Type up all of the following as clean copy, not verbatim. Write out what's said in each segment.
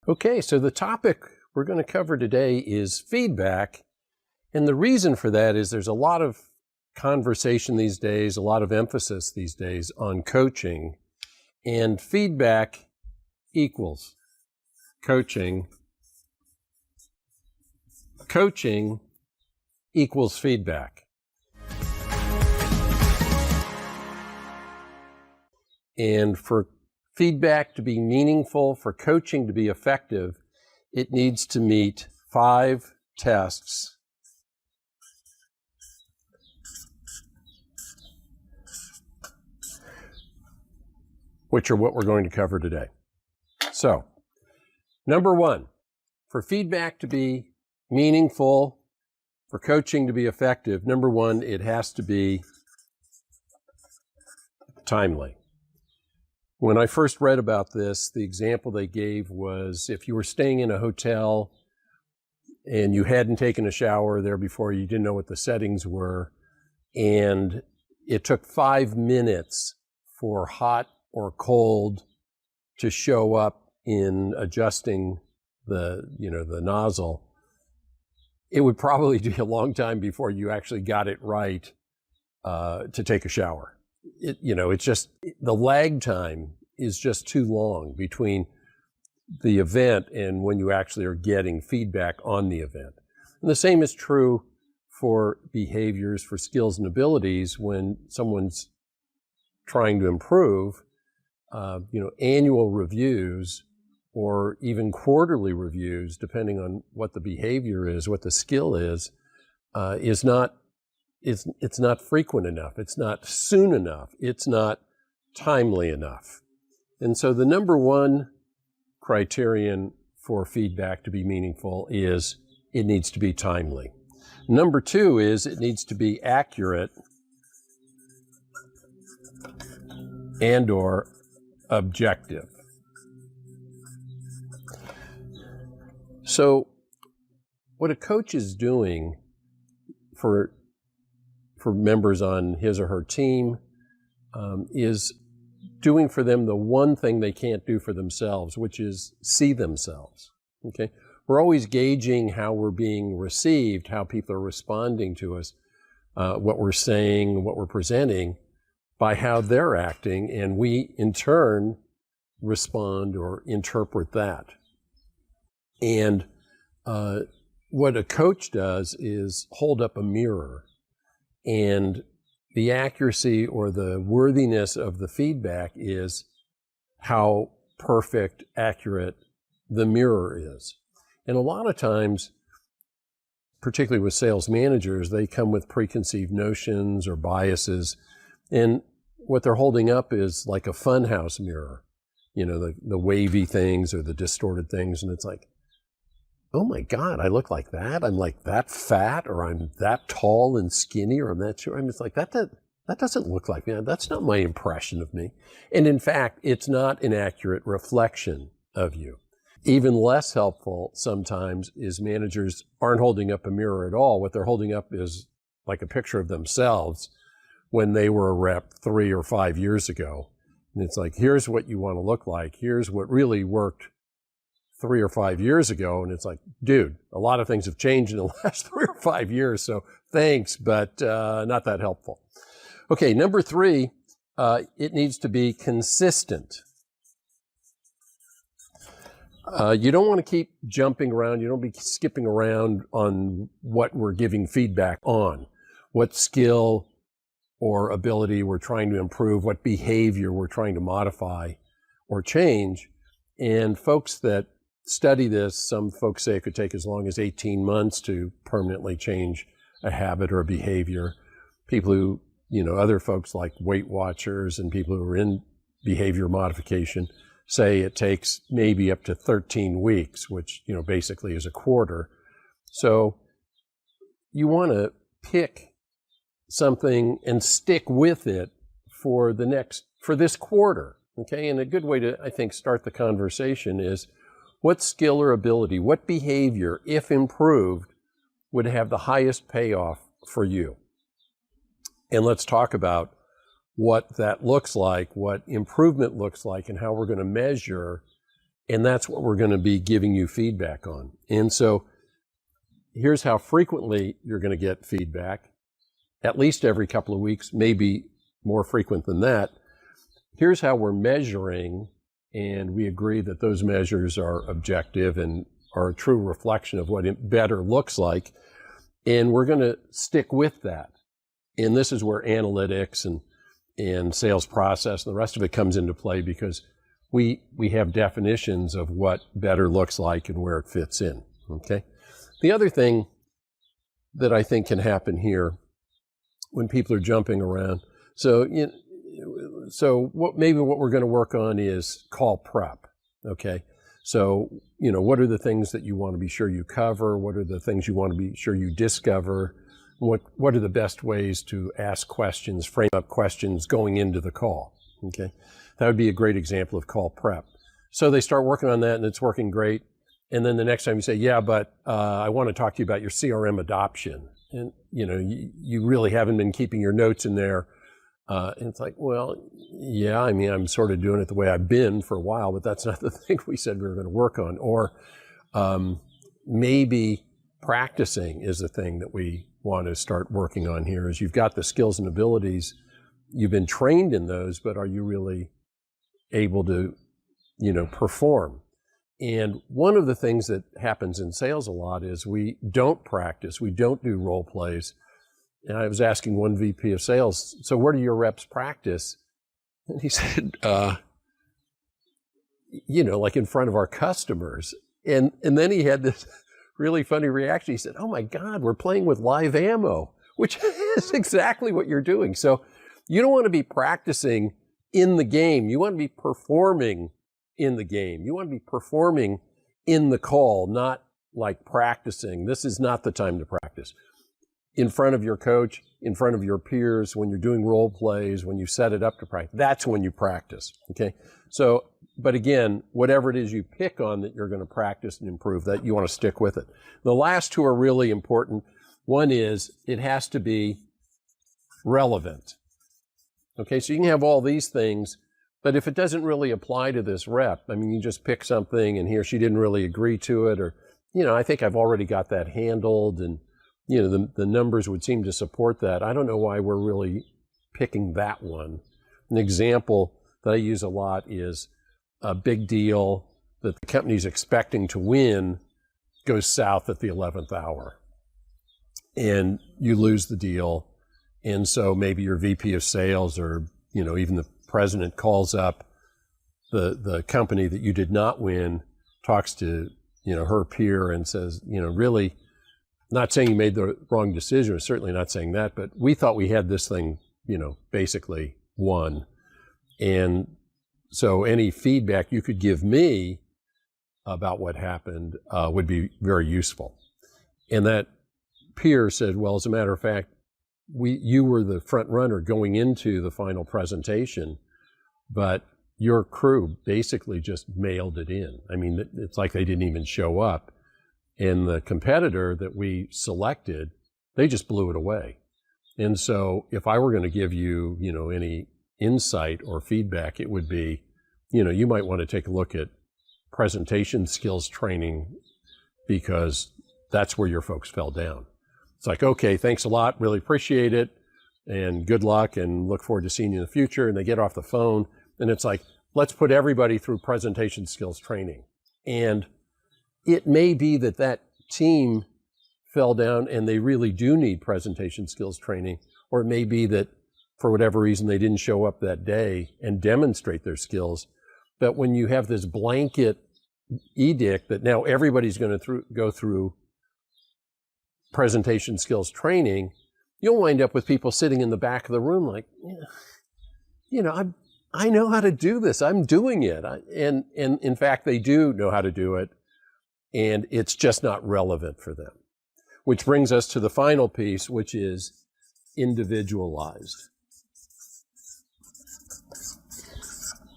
Okay, so the topic we're going to cover today is feedback. And the reason for that is there's a lot of conversation these days, a lot of emphasis these days on coaching, and feedback equals coaching. Coaching equals feedback. And for feedback to be meaningful, for coaching to be effective, it needs to meet 5 tests. Which are what we're going to cover today. So, number 1, for feedback to be meaningful, for coaching to be effective, number 1, it has to be timely. When I first read about this, the example they gave was if you were staying in a hotel and you hadn't taken a shower there before, you didn't know what the settings were, and it took 5 minutes for hot or cold to show up in adjusting the nozzle, it would probably be a long time before you actually got it right to take a shower. It's just the lag time is just too long between the event and when you actually are getting feedback on the event. And the same is true for behaviors, for skills and abilities. When someone's trying to improve, annual reviews or even quarterly reviews, depending on what the behavior is, what the skill is not frequent enough. It's not soon enough. It's not timely enough. And so the number 1 criterion for feedback to be meaningful is it needs to be timely. Number 2 is it needs to be accurate and or objective. So what a coach is doing for members on his or her team is doing for them the one thing they can't do for themselves, which is see themselves. Okay? We're always gauging how we're being received, how people are responding to us, what we're saying, what we're presenting, by how they're acting, and we in turn respond or interpret that. And what a coach does is hold up a mirror, and the accuracy or the worthiness of the feedback is how perfect, accurate the mirror is. And a lot of times, particularly with sales managers, they come with preconceived notions or biases, and what they're holding up is like a funhouse mirror, the wavy things or the distorted things, and it's like, oh my God, I look like that. I'm like that fat, or I'm that tall and skinny, or I'm that short. And it's like, that doesn't look like me. That's not my impression of me. And in fact, it's not an accurate reflection of you. Even less helpful sometimes is managers aren't holding up a mirror at all. What they're holding up is like a picture of themselves when they were a rep 3 or 5 years ago. And it's like, here's what you want to look like. Here's what really worked 3 or 5 years ago. And it's like, dude, a lot of things have changed in the last 3 or 5 years. So thanks, but not that helpful. Okay, number 3, it needs to be consistent. You don't want to keep jumping around. You don't be skipping around on what we're giving feedback on, what skill or ability we're trying to improve, what behavior we're trying to modify or change. And folks that study this, some folks say it could take as long as 18 months to permanently change a habit or a behavior. People who, other folks like Weight Watchers and people who are in behavior modification say it takes maybe up to 13 weeks, which, basically is a quarter. So you want to pick something and stick with it for this quarter. Okay. And a good way to, I think, start the conversation is what skill or ability, what behavior, if improved, would have the highest payoff for you? And let's talk about what that looks like, what improvement looks like, and how we're going to measure And that's what we're going to be giving you feedback on. And so here's how frequently you're going to get feedback, at least every couple of weeks, maybe more frequent than that. Here's how we're measuring, and we agree that those measures are objective and are a true reflection of what better looks like. And we're going to stick with that. And this is where analytics and sales process and the rest of it comes into play, because we have definitions of what better looks like and where it fits in, okay? The other thing that I think can happen here when people are jumping around, maybe what we're going to work on is call prep, okay? So, what are the things that you want to be sure you cover? What are the things you want to be sure you discover? What are the best ways to ask questions, frame up questions going into the call, okay? That would be a great example of call prep. So they start working on that and it's working great. And then the next time you say, yeah, but I want to talk to you about your CRM adoption. And, you really haven't been keeping your notes in there. And it's like, well, yeah, I'm sort of doing it the way I've been for a while, but that's not the thing we said we were going to work on. Or maybe practicing is the thing that we want to start working on here. Is you've got the skills and abilities, you've been trained in those, but are you really able to, perform? And one of the things that happens in sales a lot is we don't practice, we don't do role plays. And I was asking one VP of sales, so where do your reps practice? And he said, like in front of our customers. And then he had this really funny reaction. He said, oh my God, we're playing with live ammo, which is exactly what you're doing. So you don't want to be practicing in the game. You want to be performing in the game. You want to be performing in the call, not like practicing. This is not the time to practice. In front of your coach, in front of your peers, when you're doing role plays, when you set it up to practice, that's when you practice, okay? So, but again, whatever it is you pick on that you're going to practice and improve, that you want to stick with it. The last two are really important. One is it has to be relevant. Okay, so you can have all these things, but if it doesn't really apply to this rep, you just pick something and he or she didn't really agree to it, or, I think I've already got that handled, and, the numbers would seem to support that. I don't know why we're really picking that one. An example that I use a lot is a big deal that the company's expecting to win goes south at the 11th hour and you lose the deal. And so maybe your VP of sales or, even the president calls up the company that you did not win, talks to, her peer and says, really, not saying you made the wrong decision, or certainly not saying that, but we thought we had this thing, basically won. And so any feedback you could give me about what happened would be very useful. And that peer said, well, as a matter of fact, you were the front runner going into the final presentation, but your crew basically just mailed it in. It's like they didn't even show up. And the competitor that we selected, they just blew it away. And so if I were going to give you, any insight or feedback, it would be, you might want to take a look at presentation skills training, because that's where your folks fell down. It's like, okay, thanks a lot, really appreciate it, and good luck, and look forward to seeing you in the future. And they get off the phone, and it's like, let's put everybody through presentation skills training. And it may be that team fell down and they really do need presentation skills training, or it may be that for whatever reason they didn't show up that day and demonstrate their skills. But when you have this blanket edict that now everybody's going to go through presentation skills training, you'll wind up with people sitting in the back of the room like, I know how to do this. I'm doing it. And in fact, they do know how to do it. And it's just not relevant for them. Which brings us to the final piece, which is individualized.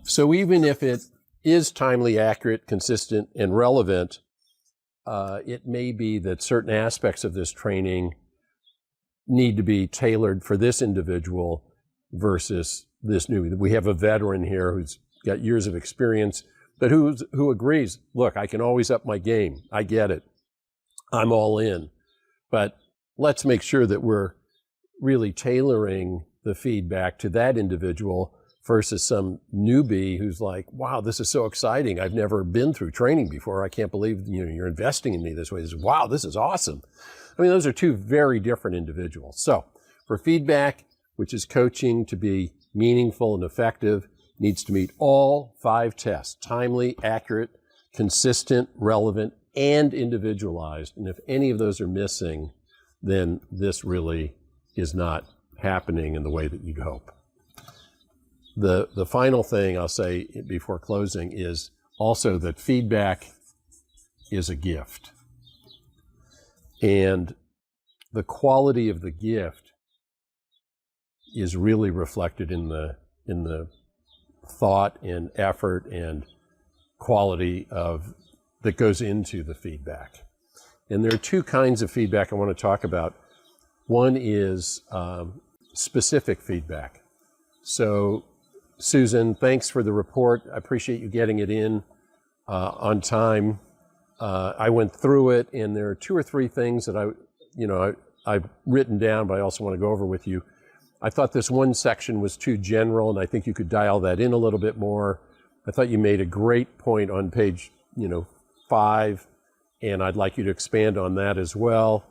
So even if it is timely, accurate, consistent, and relevant, it may be that certain aspects of this training need to be tailored for this individual versus this newbie. We have a veteran here who's got years of experience. but who agrees, look, I can always up my game. I get it. I'm all in. But let's make sure that we're really tailoring the feedback to that individual versus some newbie who's like, wow, this is so exciting. I've never been through training before. I can't believe you're investing in me this way. Wow, this is awesome. I mean, those are two very different individuals. So for feedback, which is coaching to be meaningful and effective, needs to meet all 5 tests: timely, accurate, consistent, relevant, and individualized. And if any of those are missing, then this really is not happening in the way that you'd hope. The final thing I'll say before closing is also that feedback is a gift. And the quality of the gift is really reflected in the thought and effort and quality that goes into the feedback. And there are 2 kinds of feedback I want to talk about. One is specific feedback. So, Susan, thanks for the report. I appreciate you getting it in on time. I went through it, and there are 2 or 3 things that I've written down, but I also want to go over with you. I thought this one section was too general, and I think you could dial that in a little bit more. I thought you made a great point on page 5, and I'd like you to expand on that as well.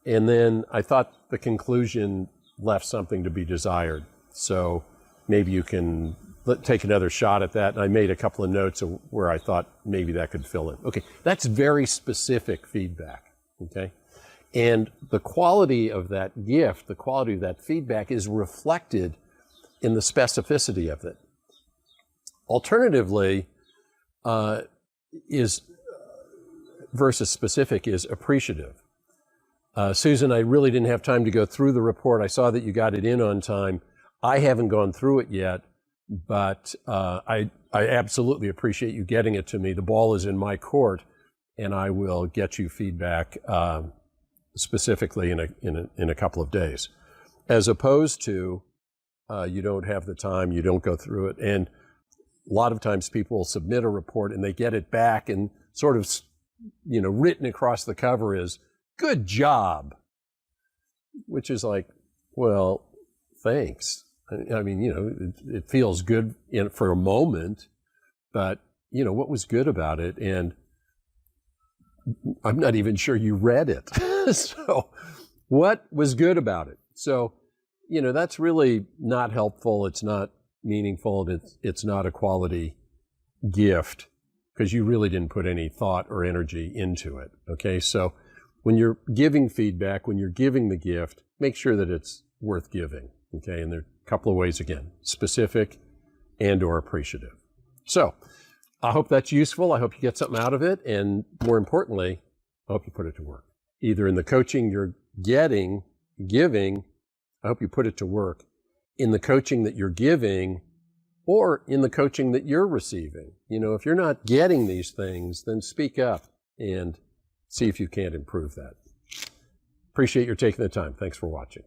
And then I thought the conclusion left something to be desired. So maybe you can take another shot at that. And I made a couple of notes where I thought maybe that could fill in. Okay, that's very specific feedback, okay? And the quality of that gift, the quality of that feedback is reflected in the specificity of it. Alternatively, versus specific is appreciative. Susan, I really didn't have time to go through the report. I saw that you got it in on time. I haven't gone through it yet, but I absolutely appreciate you getting it to me. The ball is in my court, and I will get you feedback specifically in a couple of days, as opposed to you don't have the time, you don't go through it. And a lot of times people will submit a report and they get it back, and sort of written across the cover is "good job," which is like, well, thanks. I mean, it feels good for a moment, but what was good about it? And I'm not even sure you read it. So what was good about it? So, that's really not helpful. It's not meaningful. It's not a quality gift because you really didn't put any thought or energy into it. Okay. So when you're giving feedback, when you're giving the gift, make sure that it's worth giving. Okay. And there are a couple of ways, again, specific and or appreciative. So I hope that's useful. I hope you get something out of it. And more importantly, I hope you put it to work. Either in the coaching you're giving, I hope you put it to work in the coaching that you're giving or in the coaching that you're receiving. If you're not getting these things, then speak up and see if you can't improve that. Appreciate your taking the time. Thanks for watching.